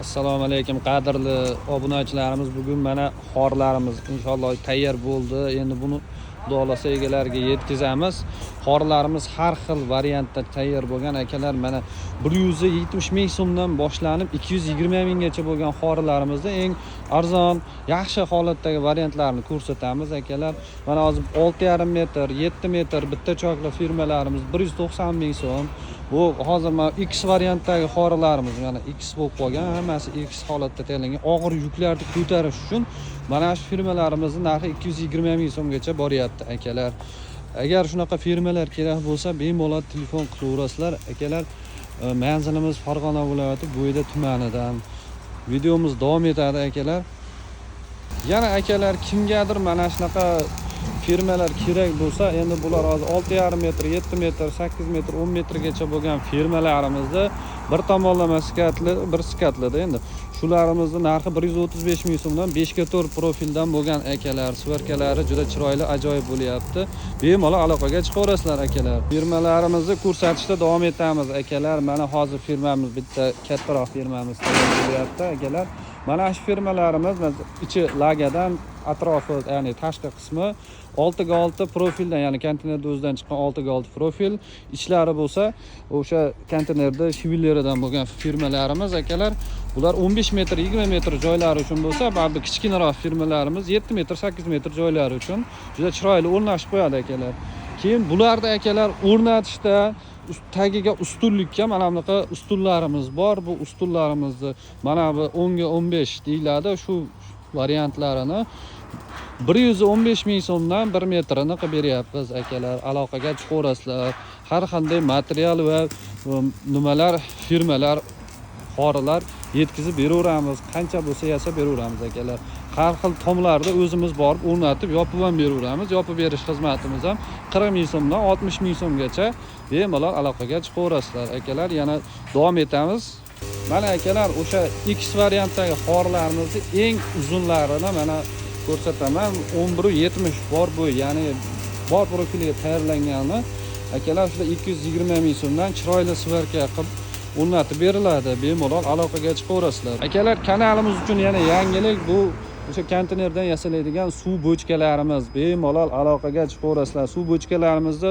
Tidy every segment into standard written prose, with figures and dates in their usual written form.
Assalomu alaykum qadrli obunachilarimiz. Bugun mana xorlarimiz inshaalloh tayyor bo'ldi. Endi buni xudo egalariga yetkazamiz. Xorlarimiz har xil variantda tayyor bo'lgan akalar. Mana 170 ming so'mdan boshlanib 220 minggacha bo'lgan xorlarimizda eng arzon, yaxshi holatdagi variantlarni ko'rsatamiz akalar. Mana hozir 6,5 metr, 7 metr bitta chokli firmalarimiz 190 ming so'm. Bu hozir mana X variantdagi xorilarimiz mana X bo'lib qolgan, hammasi X holatda tayyorlangan. Og'ir yuklarni ko'tarish uchun mana shu firmalarimizning narxi 220 ming so'mgacha boryapti akalar. Agar shunaqa firmalar kerak bo'lsa, bemalol telefon qilaverasizlar akalar. Manzilimiz Farg'ona viloyati Bo'yda tumanidan. Videomiz davom etadi akalar. Yana akalar kimgadir mana shunaqa firmalar kerak bo'lsa, endi bular hozir 6,5 metr, 7 metr, 8 metr, 10 metrgacha bo'lgan firmalarimizda bir tomonlama skatli, bir skatlida endi shularimizni narxi 135 ming so'mdan 5 ga 4 profildan bo'lgan akalar. Sverkalari juda chiroyli, ajoyib bo'lyapti. Bemalol aloqaga chiqaverasizlar akalar. Firmalarimizni ko'rsatishda davom etamiz akalar. Mana hozir firmamiz bitta kattaroq firmamiz bo'lyapti akalar. Mana shu firmalarimiz ichi lagadan, atrofi, ya'ni tashqi qismi 6 ga 6 profildan, ya'ni konteynerda o'zidan chiqqan 6 ga 6 profil, ichlari bo'lsa o'sha konteynerda shivilleridan bo'lgan firmalarimiz akalar. Bular 15 metr, 20 metr joylari uchun bo'lsa, bu kichkinaroq firmalarimiz 7 metr, 8 metr joylari uchun juda chiroyli o'rnashib qo'yadi akalar. Keyin bularda akalar o'rnatishda tagiga ustunlikka mana bunaqa ustunlarimiz bor. Bu ustunlarimizni mana bu 10 ga 15 deyiladi. Shu variantlarini 115 ming so'mdan 1 metrini qilib beryapmiz akalar. Aloqaga chiqaverasizlar. Har qanday material va nimalar, firmalar, xorilar yetkazib beraveramiz. Qancha bo'lsa yasab beraveramiz akalar. Har xil tomlarda o'zimiz borib o'rnatib, yopib ham beraveramiz. Yopib berish xizmatimiz ham 40 ming so'mdan 60 ming so'mgacha bemalol aloqaga chiqaverasizlar akalar. Yana davom etamiz. Mana akalar, o'sha X variantdagi xorlarimizni eng uzunlarini mana ko'rsataman. 11.70 bor bo'y, ya'ni bor profiliga tayyorlanganini akalar shunda 220 ming so'mdan chiroyli svarka qilib o'rnatib beriladi. Bemalol aloqaga chiqaverasizlar. Akalar, kanalimiz uchun yana yangilik bu o'sha konteynerdan yasalaydigan suv bochkalarimiz. Bemalol aloqaga chiqaverasizlar. Suv bochkalarimizni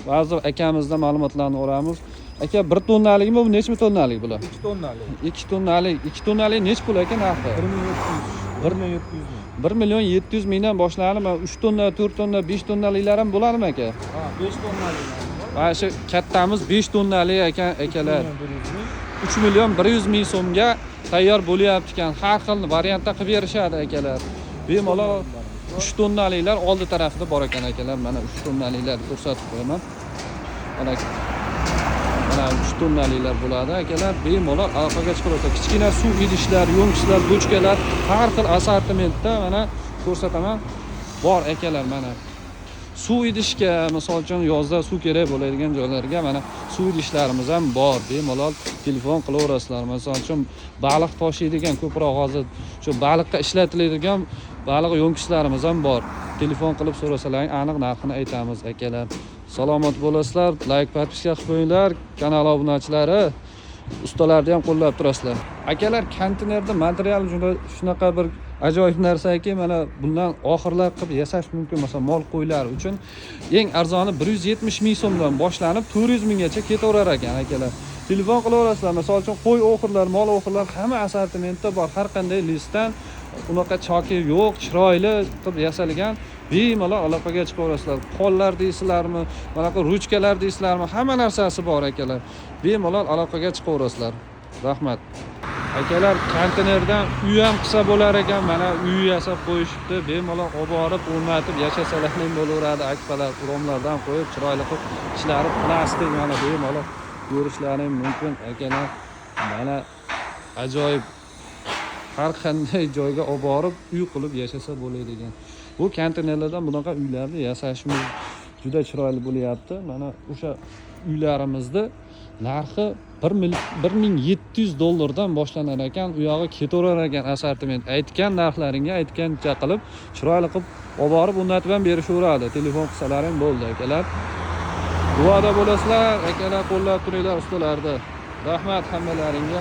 ba'zi akamizdan ma'lumotlarni olamiz. Aka, 1 tonnalikmi bu, necha tonnalik bular? 2 tonnalik. 2 tonnalik. 2 tonnalik necha pul aka narxi? 1 million 700 mingdan boshlanib, 3 tonna, 4 tonna, 5 tonnaliklar ham bo'ladimi aka? Ha, 5 tonnalik. Mana shu kattamiz 5 tonnalik akalar. 3 million 100 ming so'mga tayyor bo'lyapti ekan. Har xil variantda qilib berishadi akalar. Bemalol 3 tonnaliklar oldi tarafida bor ekan akalar. Mana 3 tonnaliklar ko'rsatib qo'yaman. Mana 3 tonnaliklar bo'ladi akalar. Bemalol aloqaga chiqaversa, kichkina suv idishlar, yo'nqishlar, bochkalar har xil assortimentda mana ko'rsataman. Bor akalar mana. Suv idishga, misol uchun yozda suv kerak bo'ladigan joylarga mana suv idishlarimiz ham bor. Bemalol telefon qilaverasizlar. Misol uchun baliq toshiydigan, ko'proq hozir shu baliqqa ishlatiladigan baliq yo'nqishlarimiz ham bor. Telefon qilib so'rasalaring, aniq narxini aytamiz akalar. Salomat bo'lasizlar. Like, podpiska qilib qo'yinglar. Kanal obunachilari, ustalarni ham qo'llab turasizlar. Akalar, konteynerda material shunaqa bir ajoyib narsaki, mana bundan oxirlar qilib yasash mumkin. Masalan, mol qo'ylar uchun eng arzoni 170 ming so'mdan boshlanib 400 minggacha ketaverar ekan akalar. Telefon qilaverasizlar. Misol uchun qo'y oxirlar, mol oxirlar hamma assortimentda bor. Har qanday listdan unaqa choki yo'q, chiroyli qilib yasalgan. Bemalol aloqaga chiqaverasizlar. Qo'llar deysizlarmi, mana bu ruchkalar deysizlarmi, hamma narsasi bor akalar. Bemalol aloqaga chiqaverasizlar. Rahmat. Akalar, konteynerdan uy ham qilsa bo'lar ekan. Mana uy yasab qo'yishibdi. Bemalol olib borib o'rnatib yashasalar ham bo'laveradi. Akfalar, romlardan qo'yib chiroyli qilib ishlari plastik mana bemalol ko'rishlaring mumkin akalar. Mana ajoyib. Har qanday joyga olib borib uy qilib yashasa bo'ladigan. Bu konteynerlardan bunaqa uylarni yasashimiz juda chiroyli bo'lyapti. Mana o'sha uylarimizni narxi 1700 dollardan boshlanar ekan. U yog'i ketaverar ekan assortiment. Aytgan narxlaringga aytgancha qilib, chiroyli qilib olib borib o'rnatib ham berishaveradi. Telefon qilsalaring bo'ldi akalar. Duoda bo'lasizlar, akalar, qo'llab turinglar ustalarni. Rahmat hammalaringga.